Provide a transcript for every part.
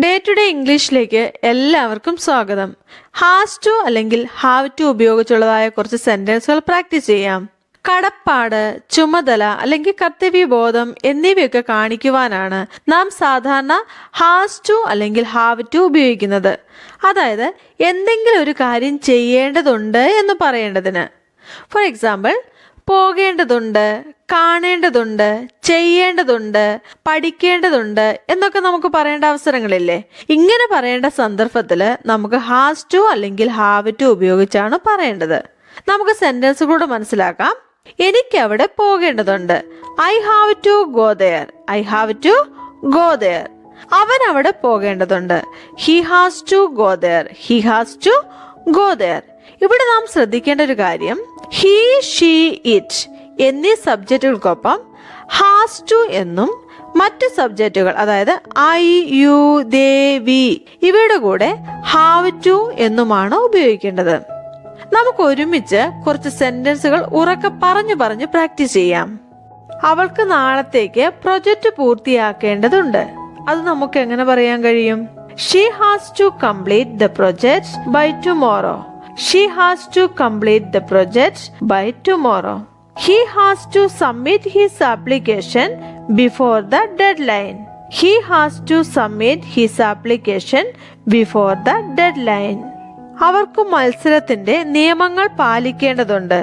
Day to day ഇംഗ്ലീഷിലേക്ക് എല്ലാവർക്കും സ്വാഗതം. ഹാസ് ടു അല്ലെങ്കിൽ ഹാവ് ടു ഉപയോഗിച്ചുള്ളതായ കുറച്ച് സെന്റൻസുകൾ പ്രാക്ടീസ് ചെയ്യാം. കടപ്പാട്, ചുമതല അല്ലെങ്കിൽ കർത്തവ്യബോധം എന്നിവയൊക്കെ കാണിക്കുവാനാണ് നാം സാധാരണ ഹാസ് ടു അല്ലെങ്കിൽ ഹാവ് ടു ഉപയോഗിക്കുന്നത്. അതായത് എന്തെങ്കിലും ഒരു കാര്യം ചെയ്യേണ്ടതുണ്ട് എന്ന് പറയേണ്ടതിന്. ഫോർ എക്സാമ്പിൾ, പോകേണ്ടതുണ്ട്, കാണേണ്ടതുണ്ട്, ചെയ്യേണ്ടതുണ്ട്, പഠിക്കേണ്ടതുണ്ട് എന്നൊക്കെ നമുക്ക് പറയേണ്ട അവസരങ്ങളില്ലേ? ഇങ്ങനെ പറയേണ്ട സന്ദർഭത്തിൽ നമുക്ക് ഹാസ് ടു അല്ലെങ്കിൽ ഹാവ് ടു ഉപയോഗിച്ചാണ് പറയേണ്ടത്. നമുക്ക് സെന്റൻസുകളൂടെ മനസ്സിലാക്കാം. എനിക്ക് അവിടെ പോകേണ്ടതുണ്ട്. I have to go there. I have to go there. അവൻ അവിടെ പോകേണ്ടതുണ്ട്. He has to go there. He has to go there. ഇവിടെ നാം ശ്രദ്ധിക്കേണ്ട ഒരു കാര്യം, ഹി, ഷീ, ഇറ്റ് എന്നീ സബ്ജക്റ്റുകൾക്കൊപ്പം ഹാസ് ടു എന്നും മറ്റു സബ്ജക്റ്റുകൾ അതായത് ഐ, യു, ദേ, വി ഇവയുടെ കൂടെ ഹാവ് ടു എന്നുമാണ് ഉപയോഗിക്കേണ്ടത്. നമുക്ക് ഒരുമിച്ച് കുറച്ച് സെന്റൻസുകൾ ഉറക്കെ പറഞ്ഞു പ്രാക്ടീസ് ചെയ്യാം. അവൾക്ക് നാളത്തേക്ക് പ്രൊജക്റ്റ് പൂർത്തിയാക്കേണ്ടതുണ്ട്. അത് നമുക്ക് എങ്ങനെ പറയാൻ കഴിയും? She has to complete the project by tomorrow. She has to complete the project by tomorrow. He has to submit his application before the deadline. He has to submit his application before the deadline. അവർക്ക് മത്സരത്തിന്റെ നിയമങ്ങൾ പാലിക്കേണ്ടതുണ്ട്.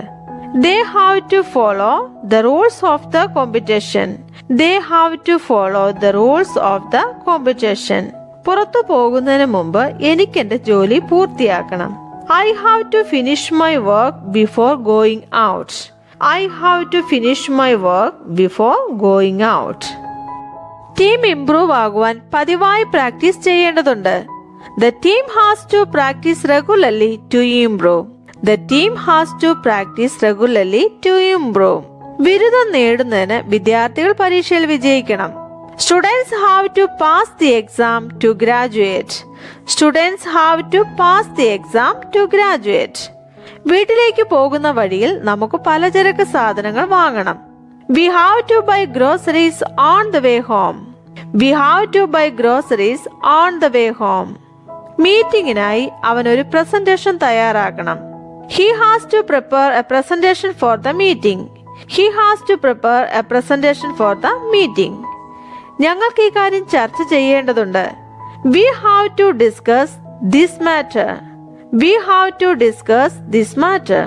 They have to follow the rules of the competition. They have to follow the rules of the competition. പുറത്തു പോകുന്നതിന് മുമ്പ് എനിക്ക് എന്റെ ജോലി പൂർത്തിയാക്കണം. I have to finish my work before going out. I have to finish my work before going out. Team improve ആകുവാൻ പതിവായി practice ചെയ്യേണ്ടതുണ്ട്. The team has to practice regularly to improve. The team has to practice regularly to improve. ബിരുദം നേടുന്നതിന് വിദ്യാർത്ഥികൾ പരീക്ഷയിൽ വിജയിക്കണം. Students have to pass the exam to graduate. Students have to pass the exam to graduate. വീട്ടിലേക്ക് പോകുന്ന വഴിയിൽ നമുക്ക് പലചരക്ക് സാധനങ്ങൾ വാങ്ങണം. We have to buy groceries on the way home. We have to buy groceries on the way home. മീറ്റിംഗിനായി അവൻ ഒരു presentation തയ്യാറാക്കണം. He has to prepare a presentation for the meeting. He has to prepare a presentation for the meeting. ഞങ്ങൾക്ക് ഈ കാര്യം ചർച്ച ചെയ്യേണ്ടതുണ്ട്. We have to discuss this matter. We have to discuss this matter.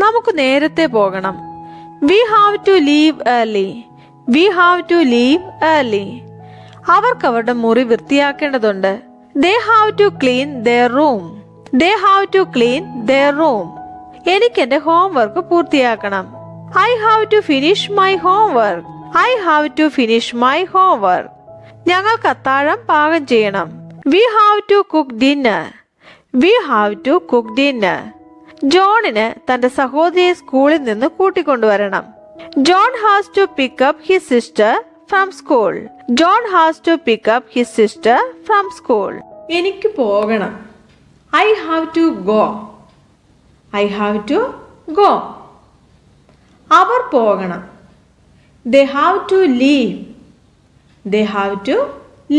നമുക്ക് നേരത്തെ പോകണം. We have to leave early. We have to leave early. അവർക്ക് അവരുടെ മുറി വൃത്തിയാക്കേണ്ടതുണ്ട്. They have to clean their room. They have to clean their room. എനിക്ക് എന്റെ homework പൂർത്തിയാക്കണം. I have to finish my homework. I have to finish my homework. ഞങ്ങൾക്ക് അത്താഴം പാകം ചെയ്യണം. We have to cook dinner. We have to cook dinner. ജോണിന് തന്റെ സഹോദരിയെ സ്കൂളിൽ നിന്ന് കൂട്ടിക്കൊണ്ടുവരണം. John has to pick up his sister from school. John has to pick up his sister from school. എനിക്ക് പോകണം. I have to go. I have to go. അവർ പോകണം. They have to leave. They have to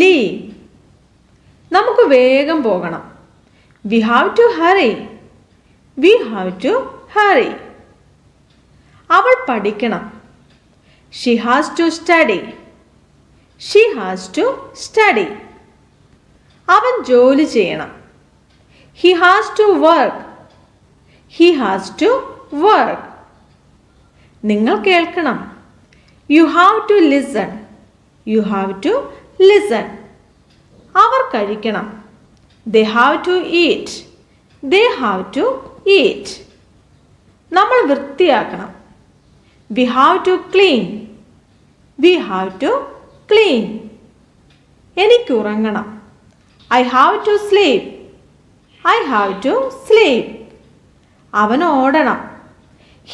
leave. നമുക്ക് വേഗം പോകണം. We have to hurry. We have to hurry. അവൾ പഠിക്കണം. She has to study. She has to study. അവൻ ജോലി ചെയ്യണം. He has to work. He has to work. നിങ്ങൾ കേൾക്കണം. You have to listen. You have to listen. അവർ കഴിക്കണം. They have to eat. They have to eat. നമ്മൾ വൃത്തിയാക്കണം. We have to clean. We have to clean. എനിക്ക് ഉറങ്ങണം. I have to sleep. I have to sleep. അവൻ ഓടണം.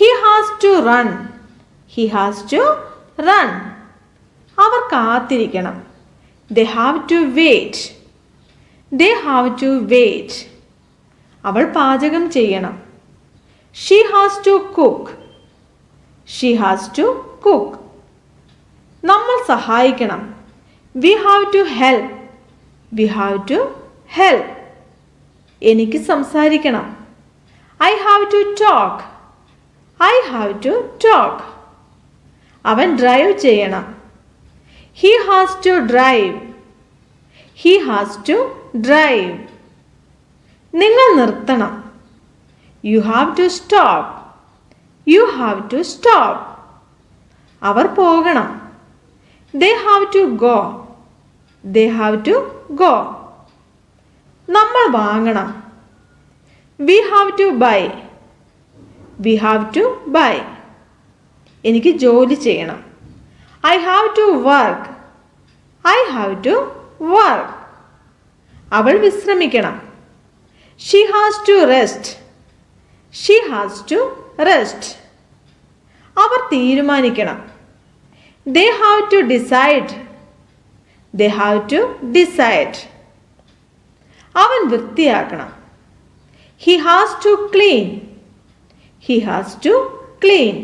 He has to run. He has to run. അവർ കാത്തിരിക്കണം. They have to wait. They have to wait. അവൾ പാചകം ചെയ്യണം. She has to cook. She has to cook. നമ്മൾ സഹായിക്കണം. We have to help. We have to help. എനിക്ക് സംസാരിക്കണം. I have to talk. I have to talk. അവൻ drive ചെയ്യണം. He has to drive. He has to drive. നിങ്ങൾ നിർത്തണം. You have to stop. You have to stop. അവർ പോകണം. They have to go. They have to go. നമ്മൾ വാങ്ങണം. We have to buy. We have to buy. എനിക്ക് ജോലി ചെയ്യണം. I have to work. I have to work. അവൾ വിശ്രമിക്കണം. She has to rest. She has to rest. അവർ തീരുമാനിക്കണം. They have to decide. They have to decide. അവൻ വൃത്തിയാക്കണം. He has to clean. He has to clean.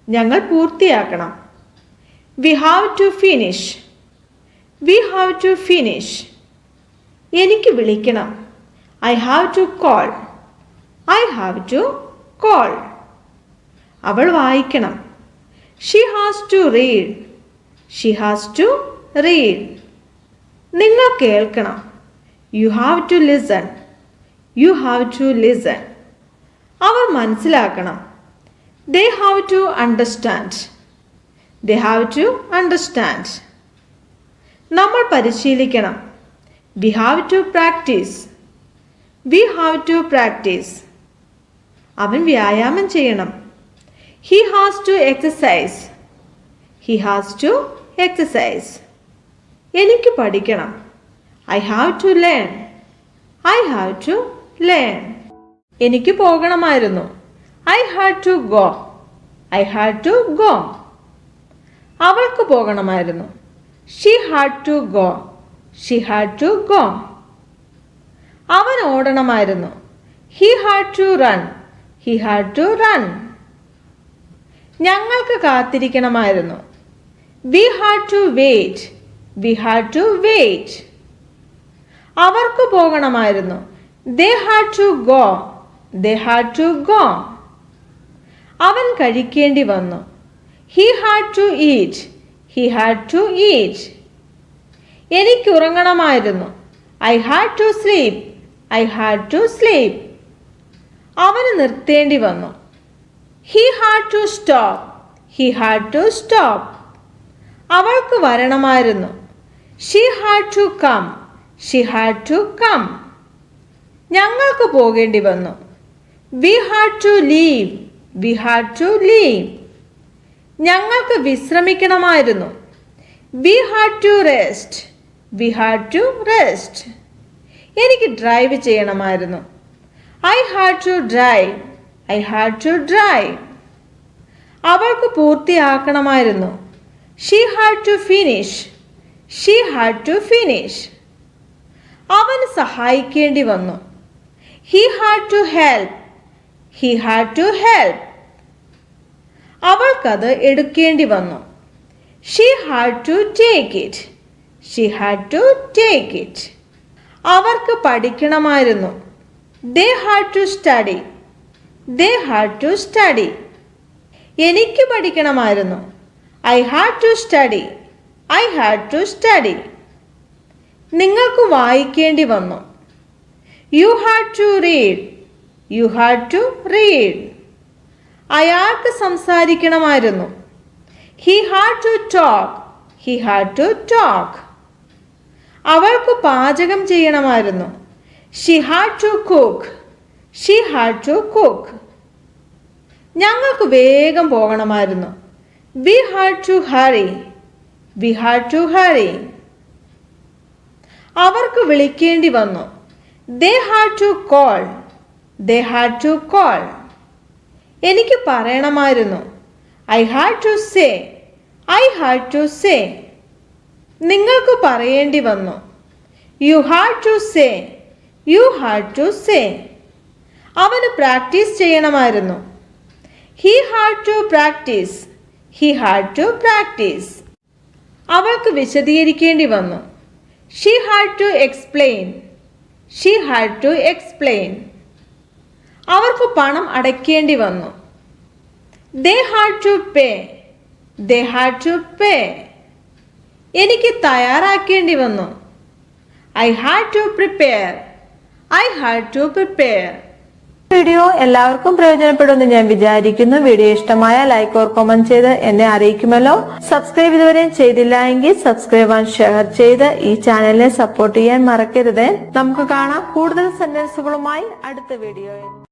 ഞങ്ങൾ പൂർത്തിയാക്കണം. We have to finish. We have to finish. എനിക്ക് വിളിക്കണം. I have to call. I have to call. അവൾ വായിക്കണം. She has to read. She has to read. നിങ്ങൾ കേൾക്കണം. You have to listen. You have to listen. അവർ മനസ്സിലാക്കണം. They have to understand. They have to understand. നമ്മൾ പരിശീലിക്കണം. We have to practice. We have to practice. അവൻ വ്യായാമം ചെയ്യണം. He has to exercise. He has to exercise. എനിക്ക് പഠിക്കണം. I have to learn. I have to learn. എനിക്ക് പോകണമായിരുന്നു. I had to go. I had to go. അവൾക്ക് പോകണമായിരുന്നു. She had to go. She had to go. അവൻ ഓടണമായിരുന്നു. He had to run. He had to run. ഞങ്ങൾക്ക് കാത്തിരിക്കണമായിരുന്നു. We had to wait. We had to wait. അവർക്ക് പോകണമായിരുന്നു. They had to go. They had to go. അവൻ കഴിക്കേണ്ടി വന്നു. He had to eat. He had to eat. എനിക്ക് ഉറങ്ങണമായിരുന്നു. I had to sleep. I had to sleep. അവന് നിർത്തേണ്ടി വന്നു. He had to stop. He had to stop. അവൾക്ക് വരണമായിരുന്നു. She had to come. She had to come. ഞങ്ങൾക്ക് പോകേണ്ടി വന്നു. We had to leave. We had to leave. ഞങ്ങൾക്ക് വിശ്രമിക്കണമായിരുന്നു. We had to rest. We had to rest. എനിക്ക് drive ചെയ്യണമായിരുന്നു. I had to drive. I had to drive. അവൾക്ക് പൂർത്തിയാക്കണമായിരുന്നു. She had to finish. She had to finish. അവന് സഹായിക്കേണ്ടി വന്നു. He had to help. He had to help. അവൾക്കത് എടുക്കേണ്ടി വന്നു. She had to take it. She had to take it. അവർക്ക് പഠിക്കണമായിരുന്നു. They had to study. They had to study. എനിക്ക് പഠിക്കണമായിരുന്നു. I had to study. I had to study. നിങ്ങൾക്ക് വായിക്കേണ്ടി വന്നു. You had to read. You had to read. അയാൾക്ക് സംസാരിക്കണമായിരുന്നു. He had to talk. He had to talk. അവൾക്ക് പാചകം ചെയ്യണമായിരുന്നു. She had to cook. She had to cook. ഞങ്ങൾക്ക് വേഗം പോകണമായിരുന്നു. We had to hurry. We had to hurry. അവർക്ക് വിളിക്കേണ്ടി വന്നു. They had to call. They had to call. എനിക്ക് പറയണമായിരുന്നു. I had to say. I had to say. നിങ്ങൾക്ക് പറയേണ്ടി വന്നു. You had to say. You had to say. അവന് practice ചെയ്യണമായിരുന്നു. He had to practice. He had to practice. അവൾക്ക് വിശദീകരിക്കേണ്ടി വന്നു. She had to explain. She had to explain. അവർക്ക് പണം അടയ്ക്കേണ്ടി വന്നു. They had to pay. They had to pay. എനിക്ക് തയ്യാറാക്കേണ്ടി വന്നു. I had to prepare. I had to prepare. Video എല്ലാവർക്കും പ്രയോജനപ്പെടുമെന്ന് ഞാൻ വിചാരിക്കുന്നു. വീഡിയോ ഇഷ്ടമായ ലൈക്ക് ഓർ കമന്റ് ചെയ്ത് എന്നെ അറിയിക്കുമല്ലോ. സബ്സ്ക്രൈബ് ഇതുവരെയും ചെയ്തില്ല എങ്കിൽ സബ്സ്ക്രൈബ് ആൻഡ് ഷെയർ ചെയ്ത് ഈ ചാനലിനെ സപ്പോർട്ട് ചെയ്യാൻ മറക്കരുത്. നമുക്ക് കാണാം കൂടുതൽ സെന്റൻസുകളുമായി അടുത്ത വീഡിയോയിൽ.